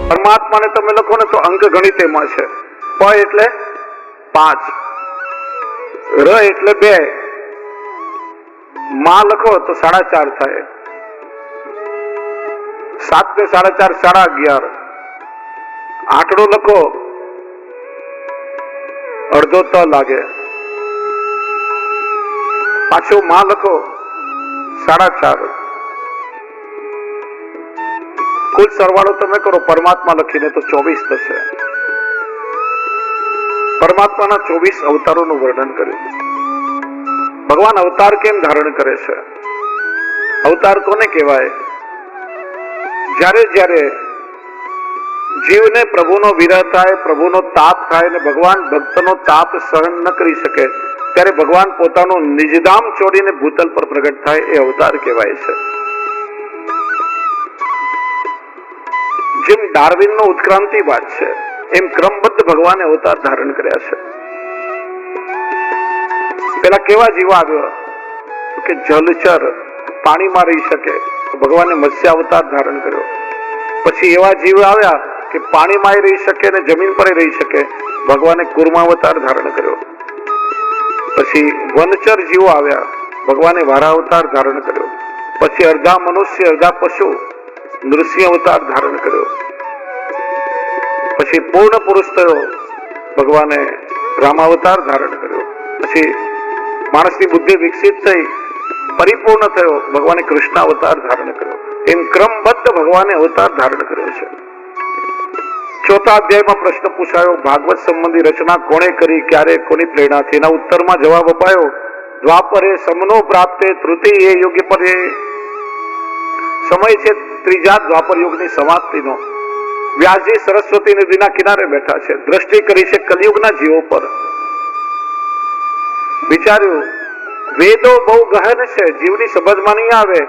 પરમાત્માને તમે લખો ને તો અંક ગણિત એમાં છે. પ એટલે 5, ર એટલે 2, માં લખો તો 4.5 થાય, 7 ને 4.5 11.5, આઠડો લખો અડધો ત લાગે, પાછો માં લખો 4.5, કુલ સરવાળો તમે કરો પરમાત્મા લખીને તો 24 થશે. પરમાત્માના 24 અવતારોનું વર્ણન કર્યું. ભગવાન અવતાર કેમ ધારણ કરે છે? અવતાર કોને કહેવાય? જ્યારે જ્યારે જીવને પ્રભુનો વિરહ થાય, પ્રભુનો તાપ થાય ને ભગવાન ભક્તનો તાપ સહન ન કરી શકે ત્યારે ભગવાન પોતાનું નિજધામ છોડીને ભૂતલ પર પ્રગટ થાય, એ અવતાર કહેવાય છે. જેમ ડાર્વિનનો ઉત્ક્રાંતિવાદ છે એમ ક્રમબદ્ધ ભગવાને અવતાર ધારણ કર્યા છે. પેલા કેવા જીવ આવ્યો કે જલચર પાણીમાં રહી શકે, ભગવાને મત્સ્ય અવતાર ધારણ કર્યો. પછી એવા જીવ આવ્યા કે પાણીમાં રહી શકે ને જમીન પર રહી શકે, ભગવાને કુર્મા અવતાર ધારણ કર્યો. પછી વનચર જીવો આવ્યા, ભગવાને વારા અવતાર ધારણ કર્યો. પછી અડધા મનુષ્ય અડધા પશુ, નૃસિંહ અવતાર ધારણ કર્યો. પછી પૂર્ણ પુરુષ થયો, ભગવાને રામાવતાર ધારણ કર્યો. પછી માણસની બુદ્ધિ વિકસિત થઈ, પરિપૂર્ણ થયો, ભગવાને કૃષ્ણ અવતાર ધારણ કર્યો. એમ ક્રમબદ્ધ ભગવાને અવતાર ધારણ કર્યો છે. ચોથા અધ્યાયમાં પ્રશ્ન પૂછાયો, ભાગવત સંબંધી રચના કોણે કરી, ક્યારે, કોની પ્રેરણાથી? એના ઉત્તરમાં જવાબ અપાયો, દ્વાપરે સમનો પ્રાપ્તે તૃતીય એ યુગ પર. સમય છે ત્રીજા દ્વાપર યુગની સમાપ્તિનો. વ્યાસજી સરસ્વતી નદીના કિનારે બેઠા છે, દ્રષ્ટિ કરી છે કલિયુગના જીવો પર. વિચાર્યું વેદો બહુ ગહન છે, જીવની સમજમાં નહીં આવે,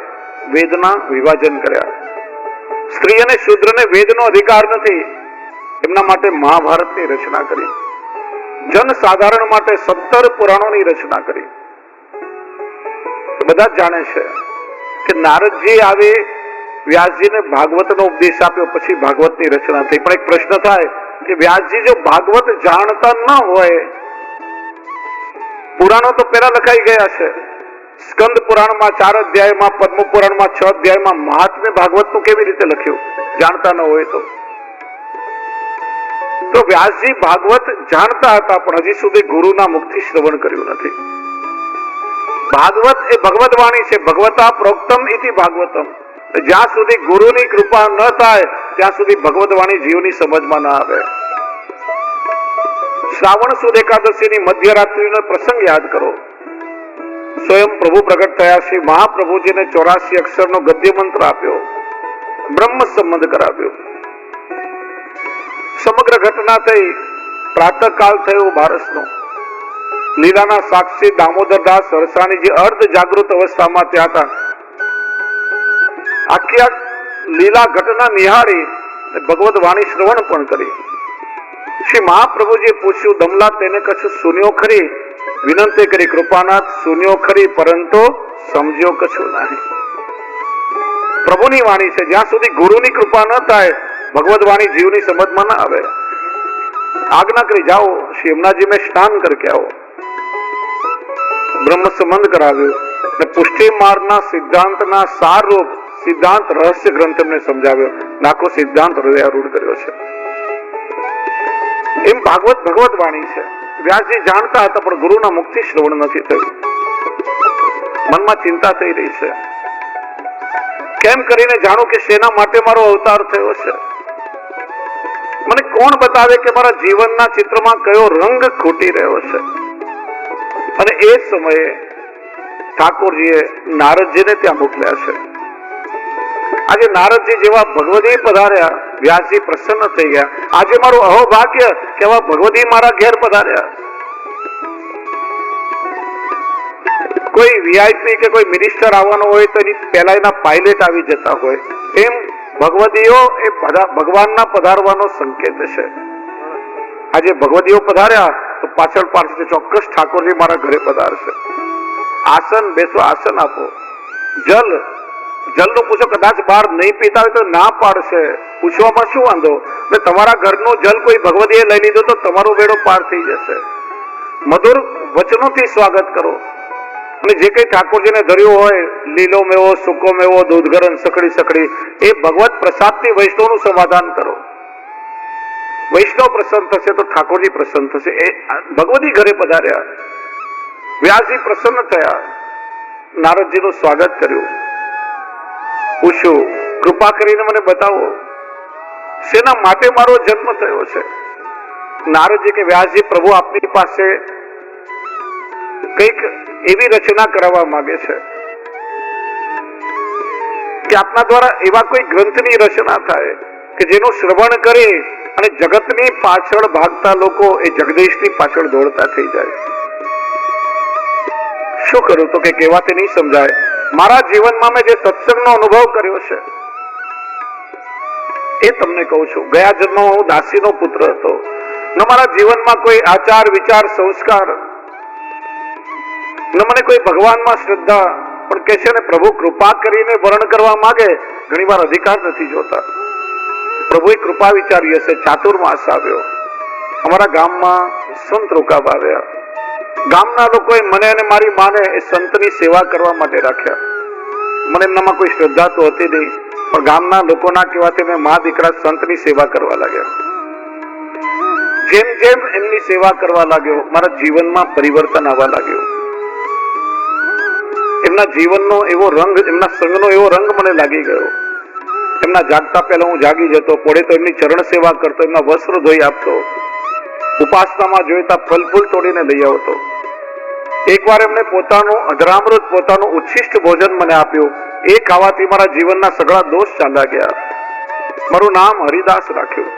વેદના વિભાજન કર્યા. સ્ત્રી અને શૂદ્રને વેદનો અધિકાર નથી, એમના માટે મહાભારતની રચના કરી. જન સાધારણ માટે 17 પુરાણોની રચના કરી. બધા જ જાણે છે કે નારદજી આવી વ્યાસજીને ભાગવતનો ઉપદેશ આપ્યો, પછી ભાગવતની રચના થઈ. પણ એક પ્રશ્ન થાય કે વ્યાસજી જો ભાગવત જાણતા ન હોય, પુરાણો તો પેલા લખાઈ ગયા છે. સ્કંદ પુરાણમાં 4 અધ્યાયમાં, પદ્મ પુરાણમાં 6 અધ્યાયમાં મહાત્મ્ય ભાગવતનું કેવી રીતે લખ્યું જાણતા ન હોય તો વ્યાસજી ભાગવત જાણતા હતા પણ હજી સુધી ગુરુના મુખથી શ્રવણ કર્યું નથી. ભાગવત એ ભગવત વાણી છે, ભગવતા પ્રોક્તમ ઇતિ ભાગવતમ. જ્યાં સુધી ગુરુની કૃપા ન થાય ત્યાં સુધી ભગવત વાણી જીવની સમજમાં ન આવે. શ્રાવણ સુદ એકાદશીની મધ્યરાત્રિનો પ્રસંગ યાદ કરો. સ્વયં પ્રભુ પ્રગટ થયા, શ્રી મહાપ્રભુજીને 84 અક્ષરનો ગદ્ય મંત્ર આપ્યો, બ્રહ્મ સંબંધ કરાવ્યો. સમગ્ર ઘટના થઈ, પ્રાતઃકાળ થયો બારસનો. લીલાના સાક્ષી દામોદરદાસ સરસાણીજી અર્ધ જાગૃત અવસ્થામાં ત્યાં હતા. આખી લીલા ઘટના નિહાળી ભગવત વાણી શ્રવણ પણ કરી. શ્રી મહાપ્રભુજીએ પૂછ્યું, દમલા તેને કશું સુન્યો ખરી? વિનંતી કરી, કૃપાનાથ સુન્યો ખરી પરંતુ સમજ્યો કશું નહીં. પ્રભુની વાણી છે, જ્યાં સુધી ગુરુની કૃપા ન થાય ભગવત વાણી જીવની સમજમાં ના આવે. આજ્ઞા કરી, જાઓ શ્રી યમુનાજી મેં સ્નાન કરકે આવો. બ્રહ્મ સંબંધ કરાવ્યો ને પુષ્ટિ માર્ગના સિદ્ધાંતના સાર રૂપ સિદ્ધાંત રહસ્ય ગ્રંથ એમને સમજાવ્યો. નાખો સિદ્ધાંત હૃદયારૂઢ કર્યો છે. એમ ભાગવત ભગવત વાણી છે. વ્યાસજી જાણતા હતા પણ ગુરુના મુખથી શ્રવણ નથી થયું. મનમાં ચિંતા થઈ રહી છે, કેમ કરીને જાણું કે શેના માટે મારો અવતાર થયો છે? મને કોણ બતાવે કે મારા જીવનના ચિત્રમાં કયો રંગ ખૂટી રહ્યો છે? અને એ સમયે ઠાકોરજીએ નારદજીને ત્યાં મોકલ્યા છે. આજે નારદજી જેવા ભગવદી પધાર્યા, વ્યાસજી પ્રસન્ન થઈ ગયા. આજે મારું અહોભાગ્ય કે આવા ભગવદી મારા ઘેર પધાર્યા. કોઈ વીઆઈપી કે કોઈ મિનિસ્ટર આવવાનો હોય તો એની પહેલા એના પાયલટ આવી જતા હોય, એમ ભગવદીઓ એ ભગવાનના પધારવાનો સંકેત છે. આજે ભગવદીઓ પધાર્યા તો પાછળ પાછળ ચોક્કસ ઠાકોરજી મારા ઘરે પધારશે. આસન બેસો, આસન આપો, જલ જલનું પૂછો, કદાચ બહાર નહીં પીતા હોય તો ના પાડશે, પૂછવામાં શું વાંધો? એટલે તમારા ઘરનું જલ કોઈ ભગવતીએ લઈ લીધું તો તમારો બેડો પાર થઈ જશે. મધુર વચનોથી સ્વાગત કરો અને જે કઈ ઠાકોરજીને ધર્યું હોય, લીલો મેવો, સૂકો મેવો, દૂધગરમ, સકડી સકડી, એ ભગવત પ્રસાદથી વૈષ્ણવનું સમાધાન કરો. વૈષ્ણવ પ્રસન્ન થશે તો ઠાકોરજી પ્રસન્ન થશે. એ ભગવતી ઘરે પધાર્યા, વ્યાસજી પ્રસન્ન થયા, નારદજીનું સ્વાગત કર્યું. પૂછ્યું, કૃપા કરીને મને બતાવો શેના માટે મારો જન્મ થયો છે? નારદજી કે વ્યાસજી, પ્રભુ આપની પાસે કંઈક એવી રચના કરાવવા માંગે છે કે આપના દ્વારા એવા કોઈ ગ્રંથની રચના થાય કે જેનું શ્રવણ કરી અને જગતની પાછળ ભાગતા લોકો એ જગદીશની પાછળ દોડતા થઈ જાય. શું કરું? તો કે કહેવાથી નહીં સમજાય. મારા જીવનમાં મેં જે સત્સંગનો અનુભવ કર્યો છે એ તમને કહું છું. ગયા જન્મમાં હું દાસીનો પુત્ર હતો. ન મારા જીવનમાં કોઈ આચાર, વિચાર, સંસ્કાર, ન મને કોઈ ભગવાનમાં શ્રદ્ધા. પણ કે છે ને, પ્રભુ કૃપા કરીને વર્ણન કરવા માંગે, ઘણી વાર અધિકાર નથી જોતા. પ્રભુએ કૃપા વિચારી હશે. ચાતુર્માસ આવ્યો, અમારા ગામમાં સંત રોકાવા આવ્યા. ગામના લોકોએ મને અને મારી માને એ સંતની સેવા કરવા માટે રાખ્યા. મને એમનામાં કોઈ શ્રદ્ધા તો હતી નહીં, પણ ગામના લોકોના કહેવાથી મેં મા દીકરા સંતની સેવા કરવા લાગ્યા. જેમ જેમ એમની સેવા કરવા લાગ્યો, મારા જીવનમાં પરિવર્તન આવવા લાગ્યો. એમના જીવનનો એવો રંગ, એમના સંગનો એવો રંગ મને લાગી ગયો. એમના જાગતા પહેલા હું જાગી જતો, પડે તો એમની ચરણ સેવા કરતો, એમના વસ્ત્ર ધોઈ આપતો, ઉપાસનામાં જોઈતા ફલ ફૂલ તોડીને લઈ આવતો. એકવાર એમને પોતાનું અધરામૃત, પોતાનું ઉચ્છિષ્ટ ભોજન મને આપ્યું. એ ખાવાથી મારા જીવનના સગળા દોષ ચાલ્યા ગયા. મારું નામ હરિદાસ રાખ્યું.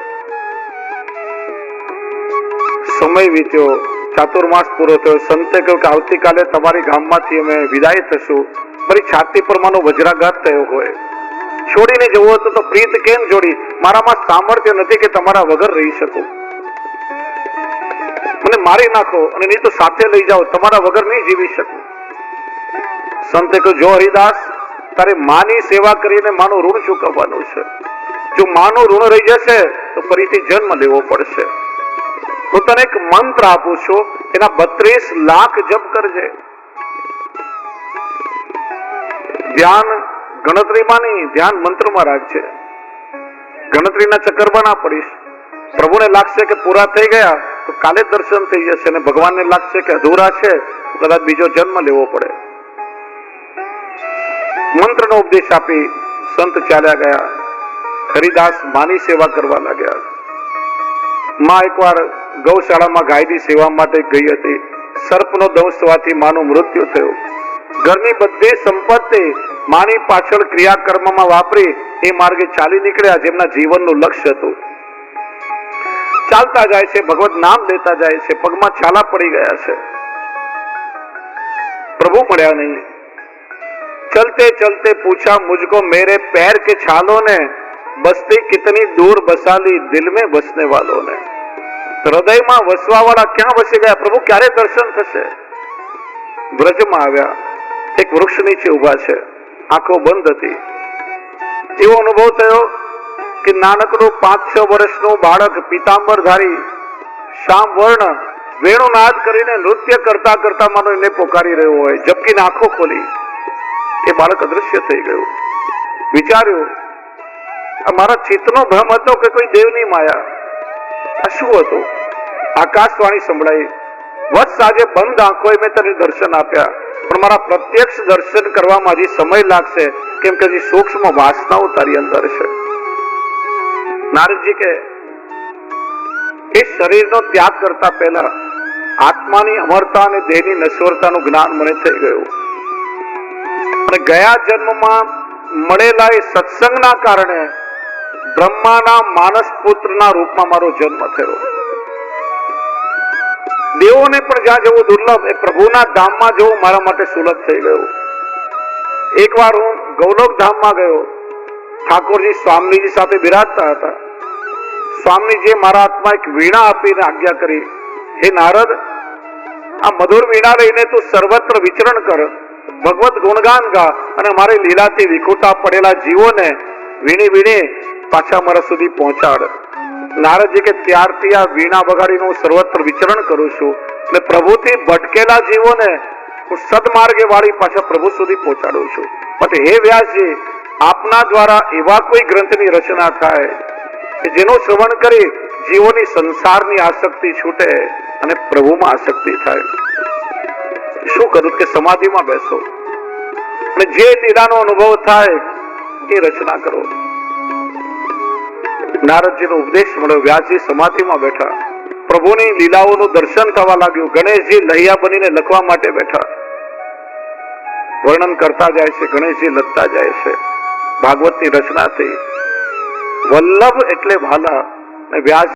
સમય વીત્યો, ચાતુર્માસ પૂરો થયો. સંતે કહ્યું કે આવતીકાલે તમારી ગામમાંથી અમે વિદાય થશું. મારી છાતી પર માનો વજ્રાઘાત થયો હોય. છોડીને જવું હતું તો પ્રીત કેમ જોડી? મારામાં સામર્થ્ય નથી કે તમારા વગર રહી શકું. મને મારી નાખો અને નહીં તો સાથે લઈ જાઓ, તમારા વગર નહીં જીવી શકું. સંતે કહ્યું, જો હરિદાસ, તારે માની સેવા કરીને માનું ઋણ ચૂકવવાનું છે. જો માનું ઋણ રહી જશે તો ફરીથી જન્મ લેવો પડશે. હું તને એક મંત્ર આપું છું, એના 32 લાખ જપ કરજે. ધ્યાન ગણતરીમાં નહીં, ધ્યાન મંત્રમાં રાખજે. ગણતરીના ચક્કરમાં ના પડીશ. પ્રભુને લાગશે કે પૂરા થઈ ગયા તો કાલે દર્શન થઈ જશે, અને ભગવાનને લાગશે કે અધૂરા છે તો કદાચ બીજો જન્મ લેવો પડે. મંત્રનો ઉપદેશ આપી સંત ચાલ્યા ગયા. હરિદાસ માની સેવા કરવા લાગ્યા. માં એકવાર ગૌશાળામાં ગાયની સેવા માટે ગઈ હતી. સર્પનો દંશ થવાથી માનું મૃત્યુ થયું. ઘરની બધી સંપત્તિ માની પાછળ ક્રિયાકર્મમાં વાપરી એ માર્ગે ચાલી નીકળ્યા જેમના જીવનનું લક્ષ્ય હતું. ચાલતા જાય છે, ભગવત નામ લેતા જાય છે, પગમાં છાલા પડી ગયા છે. પ્રભુ મળ્યા નહીં. ચલતે ચલતે પૂછા મુझको मेरे पैर के छालों ने, बस्ती कितनी दूर बसा ली दिल में बसने वालों ने. હૃદયમાં વસવા વાળા ક્યાં વસી ગયા? પ્રભુ ક્યારે દર્શન થશે? બ્રજમાં આવ્યા. એક વૃક્ષ નીચે ઉભા છે, આંખો બંધ હતી. એવો અનુભવ થયો કે નાનકડું 5-6 વર્ષનું બાળક, પીતાંબરધારી, શ્યામ વર્ણ, વેણુનાદ કરીને નૃત્ય કરતા કરતા માનો એને પોકારી રહ્યો હોય. ઝબકીને આંખો ખોલી, એ બાળક અદૃશ્ય થઈ ગયું. વિચાર્યું, આ મારા ચિત્તનો ભ્રમ હતો કે કોઈ દેવની માયા? આ શું હતું? આકાશવાણી સંભળાઈ, વત્સ આજે બંધ આંખોએ મેં તને દર્શન આપ્યા, પણ મારા પ્રત્યક્ષ દર્શન કરવામાં હજી સમય લાગશે, કેમ કે હજી સૂક્ષ્મ વાસનાઓ તારી અંદર છે. નારદજી કે એ શરીરનો ત્યાગ કરતા પહેલા આત્માની અમરતા અને દેહની નશ્વરતાનું જ્ઞાન મને થઈ ગયું. અને ગયા જન્મમાં મળેલા એ સત્સંગના કારણે બ્રહ્માના માનસ પુત્રના રૂપમાં મારો જન્મ થયો. દેવોને પણ જ્યાં જવું દુર્લભ, એ પ્રભુના ધામમાં જવું મારા માટે સુલભ થઈ ગયું. એકવાર હું ગૌલોક ધામમાં ગયો. ઠાકોરજી સ્વામીજી સાથે બિરાજતા હતા. સ્વામીજીએ મારા હાથમાં એક વીણા આપીને આજ્ઞા કરી, હે નારદ, આ મધુર વીણા લઈને તું સર્વત્ર વિચરણ કર, ભગવત ગુણગાન ગા અને મારી લીલાથી વિખૂટા પડેલા જીવોને વીણી વીણી પાછા મારા સુધી પહોંચાડ. નારદજી કે ત્યારથી આ વીણા વગાડીને હું સર્વત્ર વિચરણ કરું છું અને પ્રભુથી ભટકેલા જીવોને હું સદમાર્ગે વાળી પાછા પ્રભુ સુધી પહોંચાડું છું. માટે હે વ્યાસજી, આપના દ્વારા એવા કોઈ ગ્રંથની રચના થાય કે જેનું શ્રવણ કરી જીવોની સંસારની આસક્તિ છૂટે અને પ્રભુમાં આસક્તિ થાય. શું કરું કે સમાધિમાં બેસો અને જે લીલાનો અનુભવ થાય એ રચના કરો. નારદજીનો ઉપદેશ મળ્યો. વ્યાસજી સમાધિમાં બેઠા, પ્રભુની લીલાઓનું દર્શન થવા લાગ્યું. ગણેશજી લહિયા બનીને લખવા માટે બેઠા, વર્ણન કરતા જાય છે, ગણેશજી લખતા જાય છે. ભાગવતની રચના થઈ. વલ્લભ એટલે ભાલા. વ્યાસ